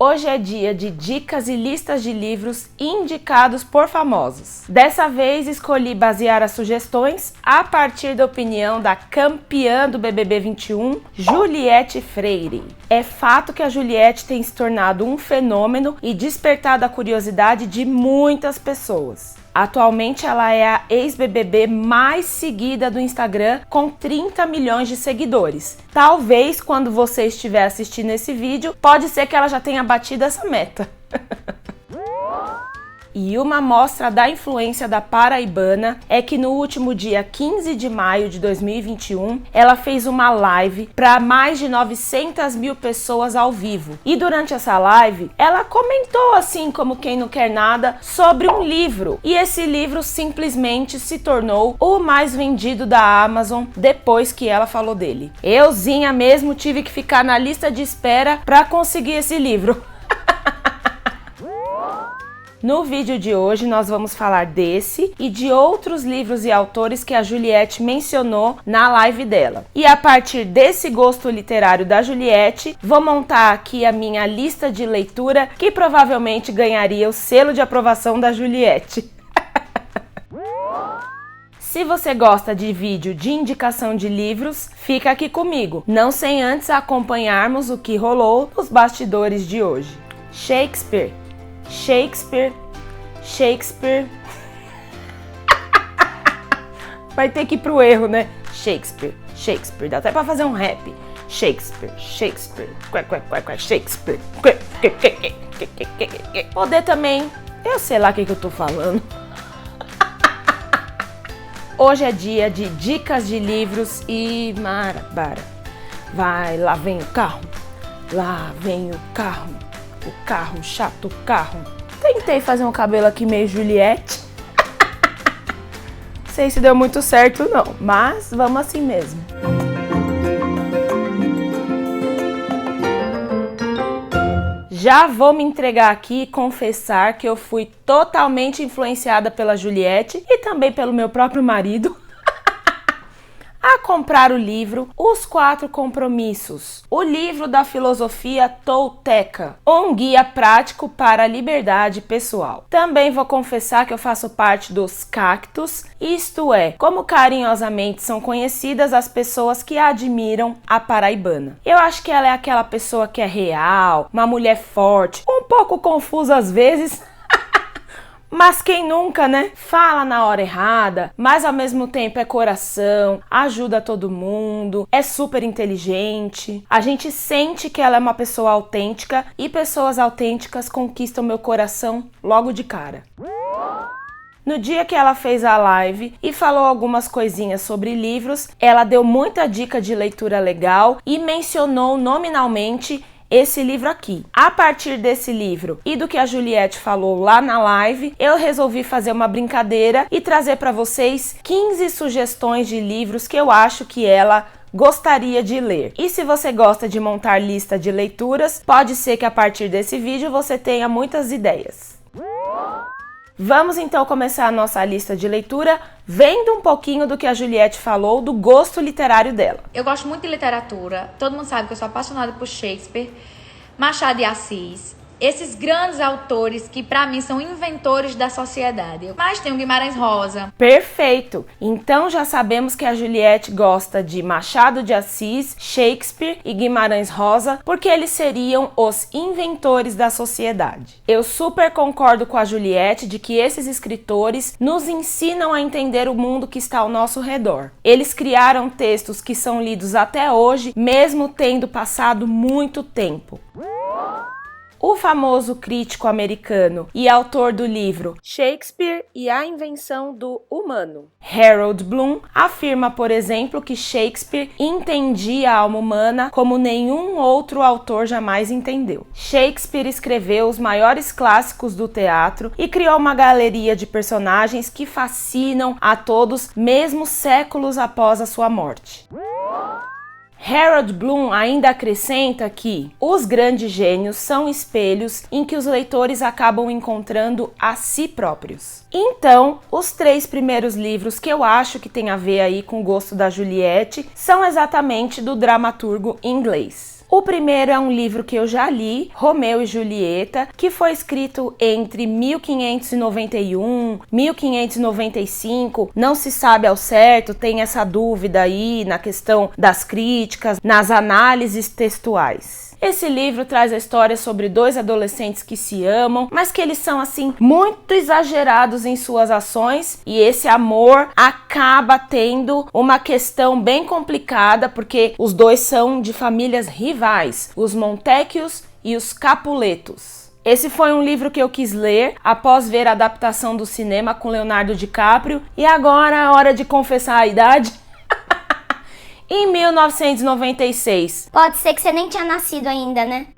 Hoje é dia de dicas e listas de livros indicados por famosos. Dessa vez escolhi basear as sugestões a partir da opinião da campeã do BBB 21, Juliette Freire. É fato que a Juliette tem se tornado um fenômeno e despertado a curiosidade de muitas pessoas. Atualmente ela é a ex-BBB mais seguida do Instagram, com 30 milhões de seguidores. Talvez quando você estiver assistindo esse vídeo, pode ser que ela já tenha batido essa meta. E uma amostra da influência da paraibana é que no último dia 15 de maio de 2021, ela fez uma live para mais de 900 mil pessoas ao vivo. E durante essa live, ela comentou assim como quem não quer nada sobre um livro. E esse livro simplesmente se tornou o mais vendido da Amazon depois que ela falou dele. Euzinha mesmo tive que ficar na lista de espera para conseguir esse livro. No vídeo de hoje nós vamos falar desse e de outros livros e autores que a Juliette mencionou na live dela. E a partir desse gosto literário da Juliette, vou montar aqui a minha lista de leitura que provavelmente ganharia o selo de aprovação da Juliette. Se você gosta de vídeo de indicação de livros, fica aqui comigo, não sem antes acompanharmos o que rolou nos bastidores de hoje. Shakespeare. Vai ter que ir pro erro, né? Shakespeare, dá até pra fazer um rap. Shakespeare, Shakespeare. Poder também, eu sei lá o que eu tô falando. Hoje é dia de dicas de livros e marabara. Vai, lá vem o carro, o carro, chato carro. Tentei fazer um cabelo aqui meio Juliette. Não sei se deu muito certo não, mas vamos assim mesmo. Já vou me entregar aqui e confessar que eu fui totalmente influenciada pela Juliette e também pelo meu próprio marido a comprar o livro Os Quatro Compromissos, o livro da filosofia tolteca, um guia prático para a liberdade pessoal. Também vou confessar que eu faço parte dos cactos, isto é, como carinhosamente são conhecidas as pessoas que admiram a paraibana. Eu acho que ela é aquela pessoa que é real, uma mulher forte, um pouco confusa às vezes, mas quem nunca, né? Fala na hora errada, mas ao mesmo tempo é coração, ajuda todo mundo, é super inteligente. A gente sente que ela é uma pessoa autêntica e pessoas autênticas conquistam meu coração logo de cara. No dia que ela fez a live e falou algumas coisinhas sobre livros, ela deu muita dica de leitura legal e mencionou nominalmente esse livro aqui. A partir desse livro e do que a Juliette falou lá na live, eu resolvi fazer uma brincadeira e trazer para vocês 15 sugestões de livros que eu acho que ela gostaria de ler. E se você gosta de montar lista de leituras, pode ser que a partir desse vídeo você tenha muitas ideias. Vamos então começar a nossa lista de leitura vendo um pouquinho do que a Juliette falou do gosto literário dela. Eu gosto muito de literatura, todo mundo sabe que eu sou apaixonada por Shakespeare, Machado de Assis, esses grandes autores que pra mim são inventores da sociedade. Mas tem o Guimarães Rosa. Perfeito! Então já sabemos que a Juliette gosta de Machado de Assis, Shakespeare e Guimarães Rosa, porque eles seriam os inventores da sociedade. Eu super concordo com a Juliette de que esses escritores nos ensinam a entender o mundo que está ao nosso redor. Eles criaram textos que são lidos até hoje, mesmo tendo passado muito tempo. O famoso crítico americano e autor do livro Shakespeare e a Invenção do Humano, Harold Bloom, afirma, por exemplo, que Shakespeare entendia a alma humana como nenhum outro autor jamais entendeu. Shakespeare escreveu os maiores clássicos do teatro e criou uma galeria de personagens que fascinam a todos, mesmo séculos após a sua morte. Harold Bloom ainda acrescenta que os grandes gênios são espelhos em que os leitores acabam encontrando a si próprios. Então, os 3 primeiros livros que eu acho que tem a ver aí com o gosto da Juliette são exatamente do dramaturgo inglês. O primeiro é um livro que eu já li, Romeu e Julieta, que foi escrito entre 1591 e 1595, não se sabe ao certo, tem essa dúvida aí na questão das críticas, nas análises textuais. Esse livro traz a história sobre dois adolescentes que se amam, mas que eles são assim muito exagerados em suas ações, e esse amor acaba tendo uma questão bem complicada, porque os dois são de famílias rivais, os Montecchios e os Capuletos. Esse foi um livro que eu quis ler após ver a adaptação do cinema com Leonardo DiCaprio, e agora é hora de confessar a idade. Em 1996. Pode ser que você nem tinha nascido ainda, né?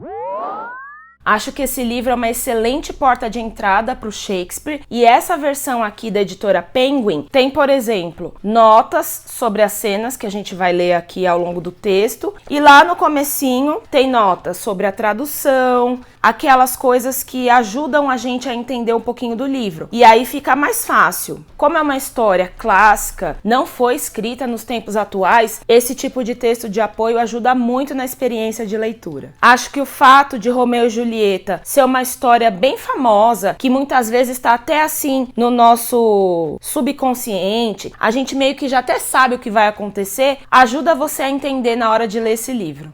Acho que esse livro é uma excelente porta de entrada para o Shakespeare, e essa versão aqui da editora Penguin tem, por exemplo, notas sobre as cenas que a gente vai ler aqui ao longo do texto, e lá no comecinho tem notas sobre a tradução, aquelas coisas que ajudam a gente a entender um pouquinho do livro. E aí fica mais fácil. Como é uma história clássica, não foi escrita nos tempos atuais, esse tipo de texto de apoio ajuda muito na experiência de leitura. Acho que o fato de Romeu e Julieta ser uma história bem famosa, que muitas vezes está até assim no nosso subconsciente, a gente meio que já até sabe o que vai acontecer, ajuda você a entender na hora de ler esse livro.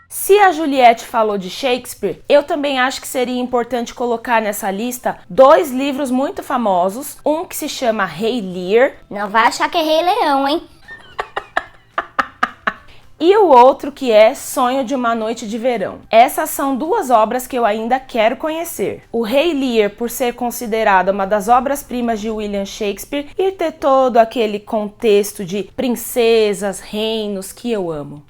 Se a Juliette falou de Shakespeare, eu também acho que seria importante colocar nessa lista dois livros muito famosos, um que se chama Rei Lear. Não vai achar que é Rei Leão, hein? E o outro que é Sonho de uma Noite de Verão. Essas são duas obras que eu ainda quero conhecer. O Rei Lear, por ser considerada uma das obras-primas de William Shakespeare e ter todo aquele contexto de princesas, reinos que eu amo.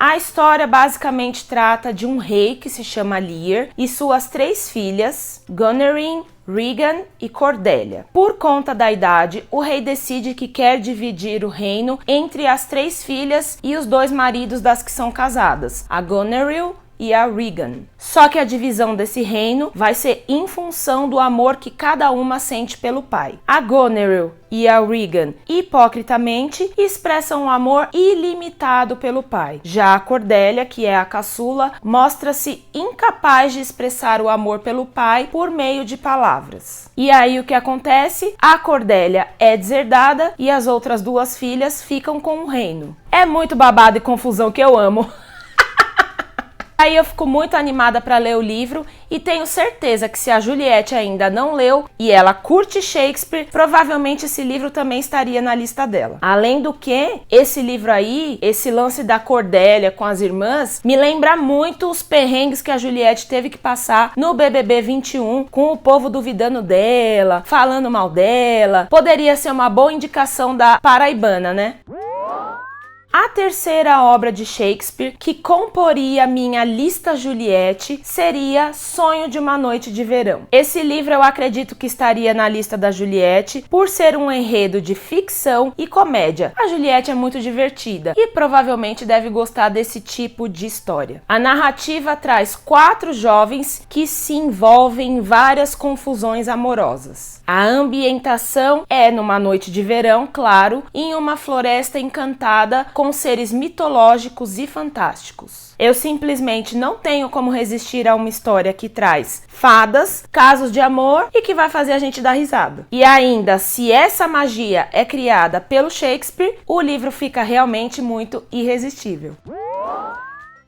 A história basicamente trata de um rei que se chama Lear e suas três filhas, Goneril, Regan e Cordelia. Por conta da idade, o rei decide que quer dividir o reino entre as três filhas e os dois maridos das que são casadas, a Goneril e a Regan. Só que a divisão desse reino vai ser em função do amor que cada uma sente pelo pai. A Goneril e a Regan, hipocritamente, expressam um amor ilimitado pelo pai. Já a Cordelia, que é a caçula, mostra-se incapaz de expressar o amor pelo pai por meio de palavras. E aí o que acontece? A Cordelia é deserdada e as outras duas filhas ficam com o reino. É muito babado e confusão que eu amo. Aí eu fico muito animada para ler o livro e tenho certeza que se a Juliette ainda não leu e ela curte Shakespeare, provavelmente esse livro também estaria na lista dela. Além do que, esse livro aí, esse lance da Cordelia com as irmãs, me lembra muito os perrengues que a Juliette teve que passar no BBB 21, com o povo duvidando dela, falando mal dela. Poderia ser uma boa indicação da paraibana, né? A terceira obra de Shakespeare que comporia minha lista Juliette seria Sonho de uma Noite de Verão. Esse livro eu acredito que estaria na lista da Juliette por ser um enredo de ficção e comédia. A Juliette é muito divertida e provavelmente deve gostar desse tipo de história. A narrativa traz 4 jovens que se envolvem em várias confusões amorosas. A ambientação é numa noite de verão, claro, em uma floresta encantada com seres mitológicos e fantásticos. Eu simplesmente não tenho como resistir a uma história que traz fadas, casos de amor e que vai fazer a gente dar risada. E ainda, se essa magia é criada pelo Shakespeare, o livro fica realmente muito irresistível.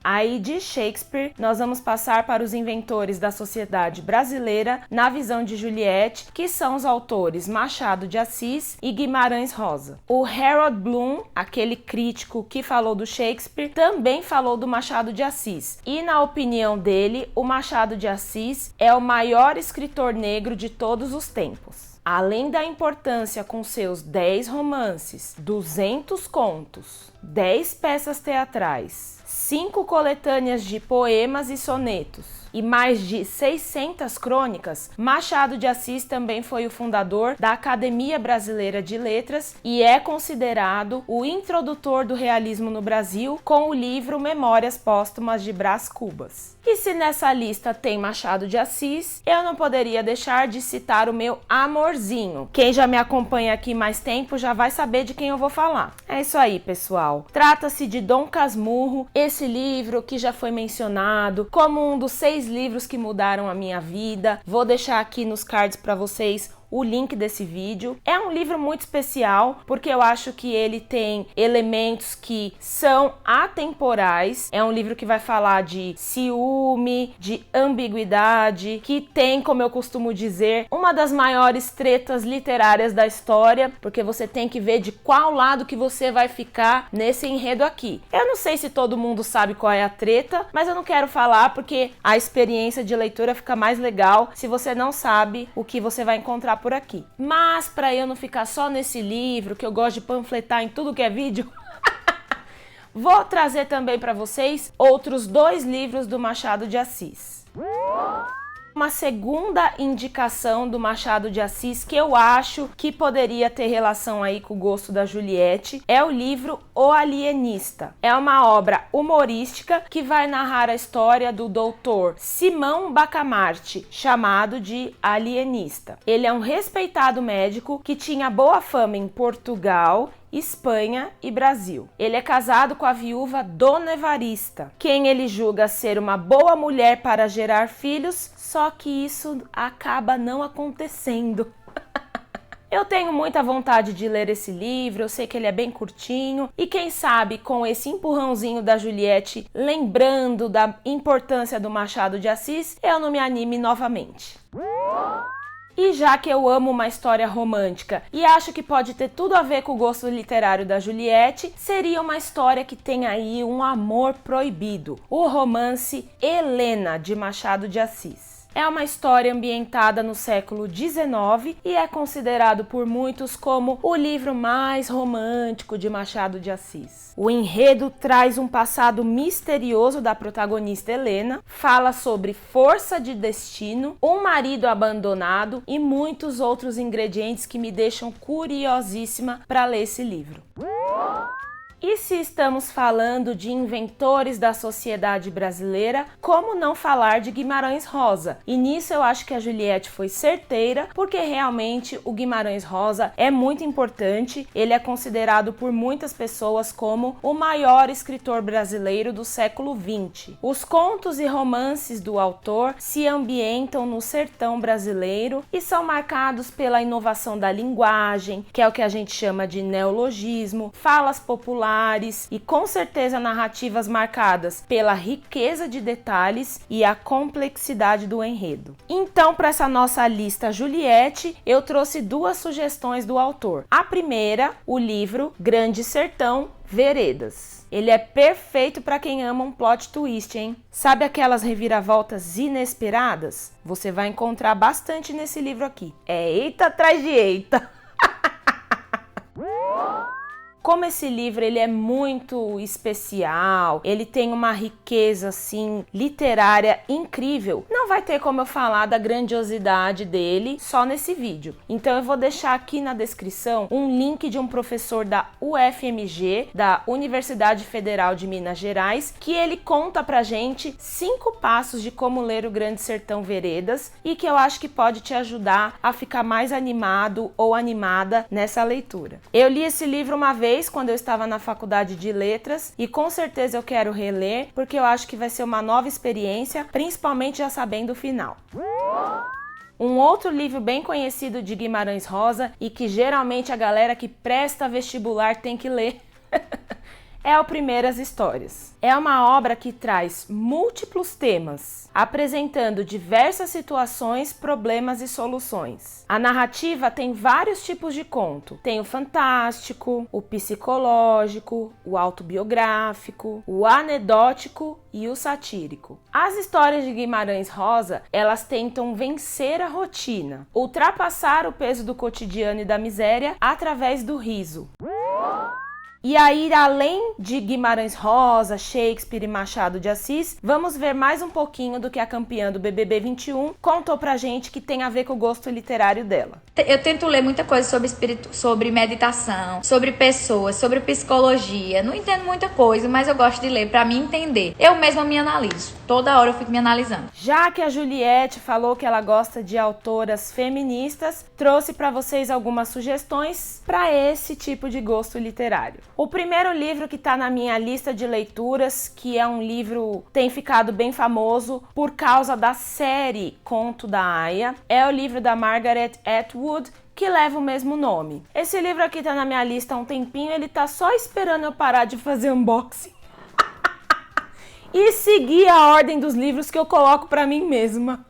Aí de Shakespeare, nós vamos passar para os inventores da sociedade brasileira na visão de Juliette, que são os autores Machado de Assis e Guimarães Rosa. O Harold Bloom, aquele crítico que falou do Shakespeare, também falou do Machado de Assis. E na opinião dele, o Machado de Assis é o maior escritor negro de todos os tempos. Além da importância com seus 10 romances, 200 contos, 10 peças teatrais, 5 coletâneas de poemas e sonetos e mais de 600 crônicas, Machado de Assis também foi o fundador da Academia Brasileira de Letras e é considerado o introdutor do realismo no Brasil com o livro Memórias Póstumas de Brás Cubas. E se nessa lista tem Machado de Assis, eu não poderia deixar de citar o meu amorzinho. Quem já me acompanha aqui mais tempo já vai saber de quem eu vou falar. É isso aí, pessoal. Trata-se de Dom Casmurro, esse livro que já foi mencionado como um dos 6 livros que mudaram a minha vida. Vou deixar aqui nos cards para vocês o link desse vídeo. É um livro muito especial porque eu acho que ele tem elementos que são atemporais. É um livro que vai falar de ciúme, de ambiguidade, que tem, como eu costumo dizer, uma das maiores tretas literárias da história, porque você tem que ver de qual lado que você vai ficar nesse enredo aqui. Eu não sei se todo mundo sabe qual é a treta, mas eu não quero falar porque a experiência de leitura fica mais legal se você não sabe o que você vai encontrar por aqui. Mas para eu não ficar só nesse livro, que eu gosto de panfletar em tudo que é vídeo, vou trazer também para vocês outros 2 livros do Machado de Assis. Uma segunda indicação do Machado de Assis que eu acho que poderia ter relação aí com o gosto da Juliette é o livro O Alienista. É uma obra humorística que vai narrar a história do doutor Simão Bacamarte, chamado de Alienista. Ele é um respeitado médico que tinha boa fama em Portugal, Espanha e Brasil. Ele é casado com a viúva Dona Evarista, quem ele julga ser uma boa mulher para gerar filhos, só que isso acaba não acontecendo. Eu tenho muita vontade de ler esse livro, eu sei que ele é bem curtinho e quem sabe com esse empurrãozinho da Juliette, lembrando da importância do Machado de Assis, eu não me anime novamente. E já que eu amo uma história romântica e acho que pode ter tudo a ver com o gosto literário da Juliette, seria uma história que tem aí um amor proibido, o romance Helena, de Machado de Assis. É uma história ambientada no século XIX e é considerado por muitos como o livro mais romântico de Machado de Assis. O enredo traz um passado misterioso da protagonista Helena, fala sobre força de destino, um marido abandonado e muitos outros ingredientes que me deixam curiosíssima para ler esse livro. E se estamos falando de inventores da sociedade brasileira, como não falar de Guimarães Rosa? E nisso eu acho que a Juliette foi certeira, porque realmente o Guimarães Rosa é muito importante. Ele é considerado por muitas pessoas como o maior escritor brasileiro do século XX. Os contos e romances do autor se ambientam no sertão brasileiro e são marcados pela inovação da linguagem, que é o que a gente chama de neologismo, falas populares, e com certeza narrativas marcadas pela riqueza de detalhes e a complexidade do enredo. Então, para essa nossa lista Juliette, eu trouxe 2 sugestões do autor. A primeira, o livro Grande Sertão, Veredas. Ele é perfeito para quem ama um plot twist, hein? Sabe aquelas reviravoltas inesperadas? Você vai encontrar bastante nesse livro aqui. É eita atrás de eita! Como esse livro ele é muito especial, ele tem uma riqueza assim literária incrível, não vai ter como eu falar da grandiosidade dele só nesse vídeo. Então eu vou deixar aqui na descrição um link de um professor da UFMG, da Universidade Federal de Minas Gerais, que ele conta pra gente 5 passos de como ler o Grande Sertão Veredas e que eu acho que pode te ajudar a ficar mais animado ou animada nessa leitura. Eu li esse livro uma vez quando eu estava na faculdade de letras e com certeza eu quero reler porque eu acho que vai ser uma nova experiência, principalmente já sabendo o final. Um outro livro bem conhecido de Guimarães Rosa e que geralmente a galera que presta vestibular tem que ler é o Primeiras Histórias. É uma obra que traz múltiplos temas, apresentando diversas situações, problemas e soluções. A narrativa tem vários tipos de conto. Tem o fantástico, o psicológico, o autobiográfico, o anedótico e o satírico. As histórias de Guimarães Rosa, elas tentam vencer a rotina, ultrapassar o peso do cotidiano e da miséria através do riso. E aí, além de Guimarães Rosa, Shakespeare e Machado de Assis, vamos ver mais um pouquinho do que a campeã do BBB 21 contou pra gente que tem a ver com o gosto literário dela. Eu tento ler muita coisa sobre meditação, sobre pessoas, sobre psicologia. Não entendo muita coisa, mas eu gosto de ler pra me entender. Eu mesma me analiso. Toda hora eu fico me analisando. Já que a Juliette falou que ela gosta de autoras feministas, trouxe pra vocês algumas sugestões pra esse tipo de gosto literário. O primeiro livro que tá na minha lista de leituras, que é um livro que tem ficado bem famoso por causa da série Conto da Aia, é o livro da Margaret Atwood, que leva o mesmo nome. Esse livro aqui tá na minha lista há um tempinho, ele tá só esperando eu parar de fazer unboxing e seguir a ordem dos livros que eu coloco pra mim mesma.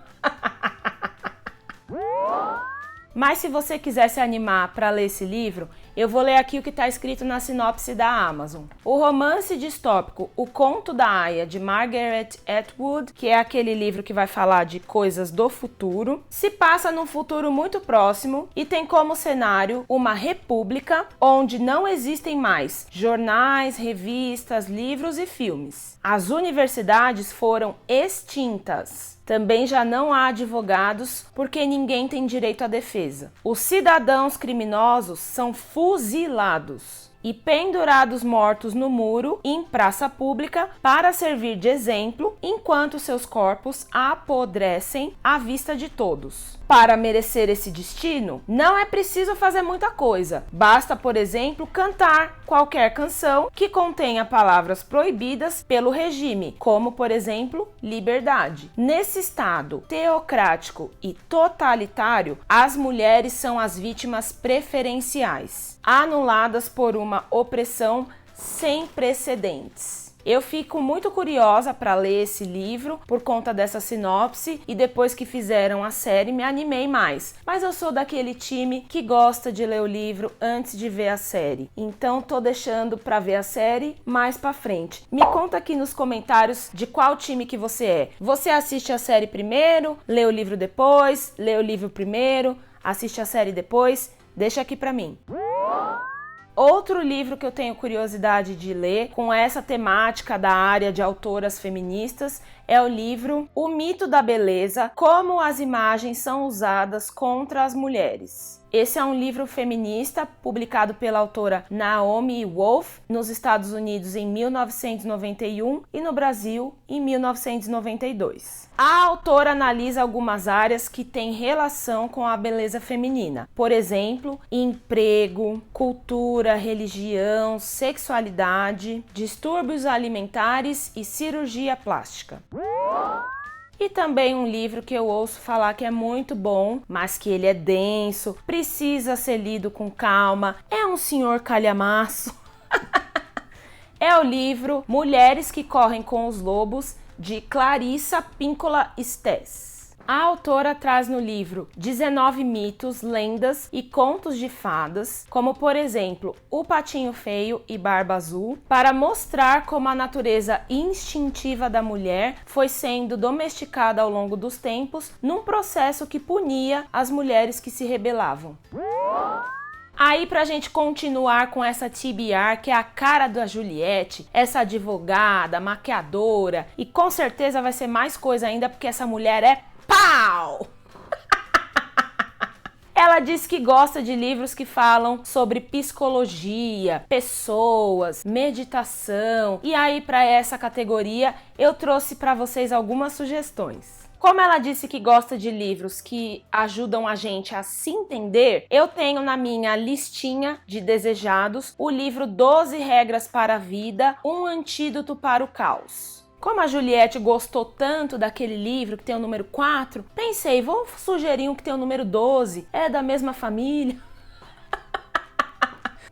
Mas se você quiser se animar para ler esse livro, eu vou ler aqui o que está escrito na sinopse da Amazon. O romance distópico O Conto da Aia, de Margaret Atwood, que é aquele livro que vai falar de coisas do futuro, se passa num futuro muito próximo e tem como cenário uma república onde não existem mais jornais, revistas, livros e filmes. As universidades foram extintas. Também já não há advogados porque ninguém tem direito à defesa. Os cidadãos criminosos são fuzilados e pendurados mortos no muro em praça pública para servir de exemplo enquanto seus corpos apodrecem à vista de todos. Para merecer esse destino, não é preciso fazer muita coisa. Basta, por exemplo, cantar qualquer canção que contenha palavras proibidas pelo regime, como, por exemplo, liberdade. Nesse estado teocrático e totalitário, as mulheres são as vítimas preferenciais, anuladas por uma opressão sem precedentes. Eu fico muito curiosa para ler esse livro por conta dessa sinopse e depois que fizeram a série me animei mais. Mas eu sou daquele time que gosta de ler o livro antes de ver a série. Então tô deixando para ver a série mais para frente. Me conta aqui nos comentários de qual time que você é. Você assiste a série primeiro, lê o livro depois, lê o livro primeiro, assiste a série depois? Deixa aqui para mim. Outro livro que eu tenho curiosidade de ler com essa temática da área de autoras feministas é o livro O Mito da Beleza, Como as Imagens São Usadas contra as Mulheres. Esse é um livro feminista publicado pela autora Naomi Wolf nos Estados Unidos em 1991 e no Brasil em 1992. A autora analisa algumas áreas que têm relação com a beleza feminina, por exemplo, emprego, cultura, religião, sexualidade, distúrbios alimentares e cirurgia plástica. E também um livro que eu ouço falar que é muito bom, mas que ele é denso, precisa ser lido com calma, é um senhor calhamaço. É o livro Mulheres que Correm com os Lobos, de Clarissa Pinkola Estés. A autora traz no livro 19 mitos, lendas e contos de fadas, como por exemplo O Patinho Feio e Barba Azul, para mostrar como a natureza instintiva da mulher foi sendo domesticada ao longo dos tempos num processo que punia as mulheres que se rebelavam. Aí, pra gente continuar com essa TBR, que é a cara da Juliette, essa advogada, maquiadora, e com certeza vai ser mais coisa ainda porque essa mulher é pau! Ela diz que gosta de livros que falam sobre psicologia, pessoas, meditação. E aí, para essa categoria, eu trouxe para vocês algumas sugestões. Como ela disse que gosta de livros que ajudam a gente a se entender, eu tenho na minha listinha de desejados o livro 12 Regras para a Vida, um antídoto para o caos. Como a Juliette gostou tanto daquele livro que tem o número 4, pensei, vou sugerir um que tem o número 12, é da mesma família.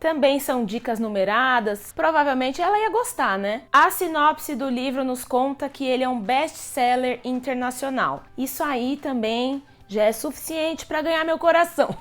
Também são dicas numeradas, provavelmente ela ia gostar, né? A sinopse do livro nos conta que ele é um best-seller internacional. Isso aí também já é suficiente para ganhar meu coração.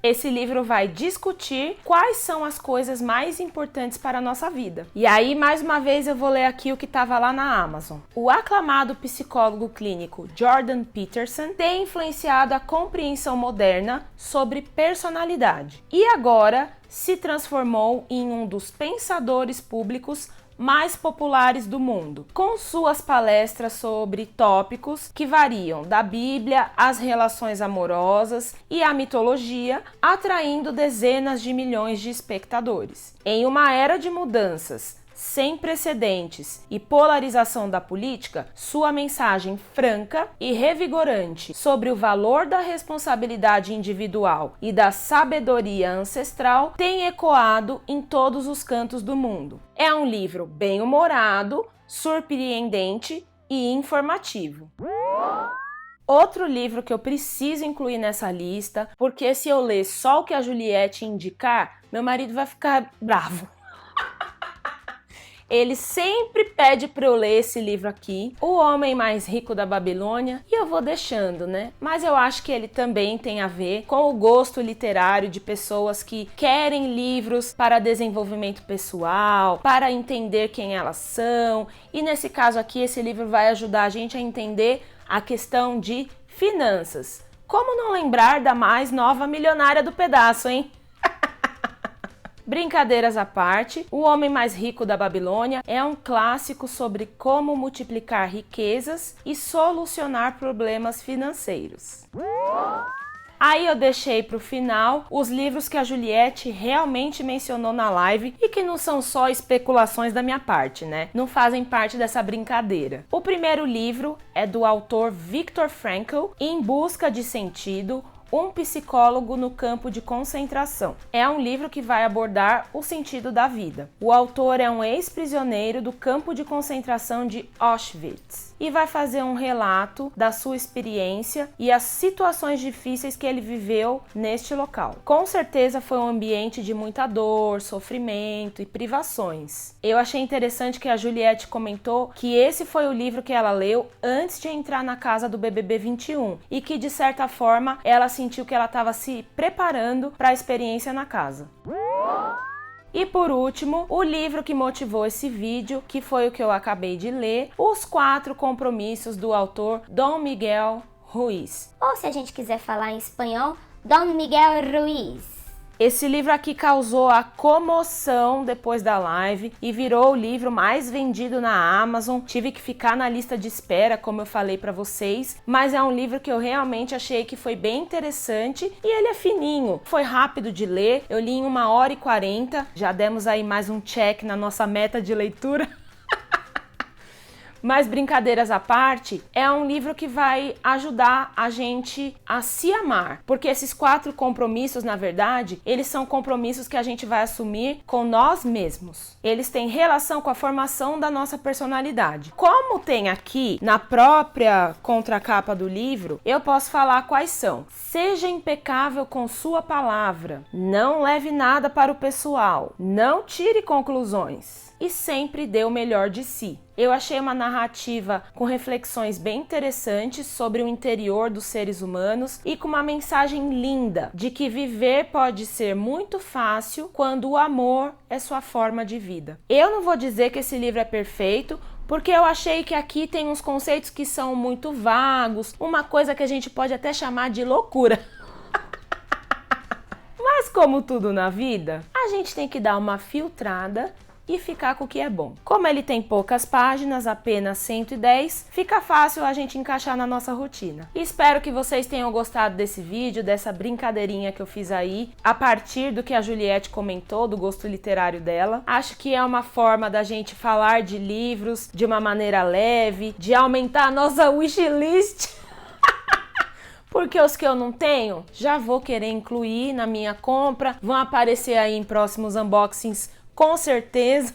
Esse livro vai discutir quais são as coisas mais importantes para a nossa vida. E aí, mais uma vez, eu vou ler aqui o que estava lá na Amazon. O aclamado psicólogo clínico Jordan Peterson tem influenciado a compreensão moderna sobre personalidade. E agora se transformou em um dos pensadores públicos mais populares do mundo, com suas palestras sobre tópicos que variam da Bíblia às relações amorosas e à mitologia, atraindo dezenas de milhões de espectadores. Em uma era de mudanças sem precedentes e polarização da política, sua mensagem franca e revigorante sobre o valor da responsabilidade individual e da sabedoria ancestral tem ecoado em todos os cantos do mundo. É um livro bem-humorado, surpreendente e informativo. Outro livro que eu preciso incluir nessa lista, porque se eu ler só o que a Juliette indicar, meu marido vai ficar bravo. Ele sempre pede para eu ler esse livro aqui, O Homem Mais Rico da Babilônia, e eu vou deixando, né? Mas eu acho que ele também tem a ver com o gosto literário de pessoas que querem livros para desenvolvimento pessoal, para entender quem elas são, e nesse caso aqui esse livro vai ajudar a gente a entender a questão de finanças. Como não lembrar da mais nova milionária do pedaço, hein? Brincadeiras à parte, O Homem Mais Rico da Babilônia é um clássico sobre como multiplicar riquezas e solucionar problemas financeiros. Aí eu deixei para o final os livros que a Juliette realmente mencionou na live e que não são só especulações da minha parte, né? Não fazem parte dessa brincadeira. O primeiro livro é do autor Viktor Frankl, Em Busca de Sentido, um psicólogo no campo de concentração. É um livro que vai abordar o sentido da vida. O autor é um ex-prisioneiro do campo de concentração de Auschwitz e vai fazer um relato da sua experiência e as situações difíceis que ele viveu neste local. Com certeza foi um ambiente de muita dor, sofrimento e privações. Eu achei interessante que a Juliette comentou que esse foi o livro que ela leu antes de entrar na casa do BBB 21 e que, de certa forma, ela sentiu que ela estava se preparando para a experiência na casa. E por último, o livro que motivou esse vídeo, que foi o que eu acabei de ler, Os 4 Compromissos do autor Dom Miguel Ruiz. Ou se a gente quiser falar em espanhol, Dom Miguel Ruiz. Esse livro aqui causou a comoção depois da live e virou o livro mais vendido na Amazon. Tive que ficar na lista de espera, como eu falei pra vocês, mas é um livro que eu realmente achei que foi bem interessante e ele é fininho. Foi rápido de ler, eu li em 1h40, já demos aí mais um check na nossa meta de leitura. Mas brincadeiras à parte, é um livro que vai ajudar a gente a se amar, porque esses 4 compromissos, na verdade, eles são compromissos que a gente vai assumir com nós mesmos. Eles têm relação com a formação da nossa personalidade. Como tem aqui na própria contracapa do livro, eu posso falar quais são. Seja impecável com sua palavra, não leve nada para o pessoal, não tire conclusões e sempre dê o melhor de si. Eu achei uma narrativa com reflexões bem interessantes sobre o interior dos seres humanos e com uma mensagem linda de que viver pode ser muito fácil quando o amor é sua forma de vida. Eu não vou dizer que esse livro é perfeito, porque eu achei que aqui tem uns conceitos que são muito vagos, uma coisa que a gente pode até chamar de loucura. Mas como tudo na vida, a gente tem que dar uma filtrada e ficar com o que é bom. Como ele tem poucas páginas, apenas 110, fica fácil a gente encaixar na nossa rotina. Espero que vocês tenham gostado desse vídeo, dessa brincadeirinha que eu fiz aí, a partir do que a Juliette comentou, do gosto literário dela. Acho que é uma forma da gente falar de livros de uma maneira leve, de aumentar a nossa wishlist. Porque os que eu não tenho, já vou querer incluir na minha compra, vão aparecer aí em próximos unboxings com certeza,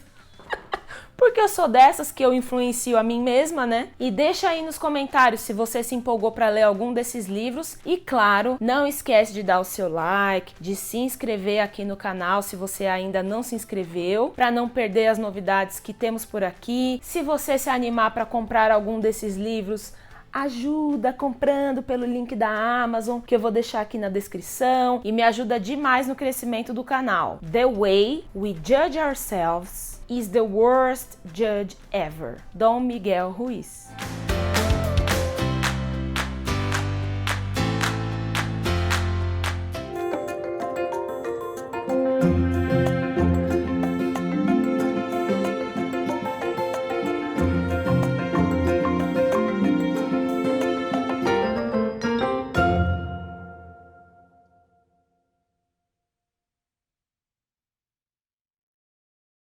porque eu sou dessas que eu influencio a mim mesma, né? E deixa aí nos comentários se você se empolgou para ler algum desses livros. E claro, não esquece de dar o seu like, de se inscrever aqui no canal se você ainda não se inscreveu, para não perder as novidades que temos por aqui. Se você se animar para comprar algum desses livros, ajuda comprando pelo link da Amazon, que eu vou deixar aqui na descrição, e me ajuda demais no crescimento do canal. The way we judge ourselves is the worst judge ever. Dom Miguel Ruiz.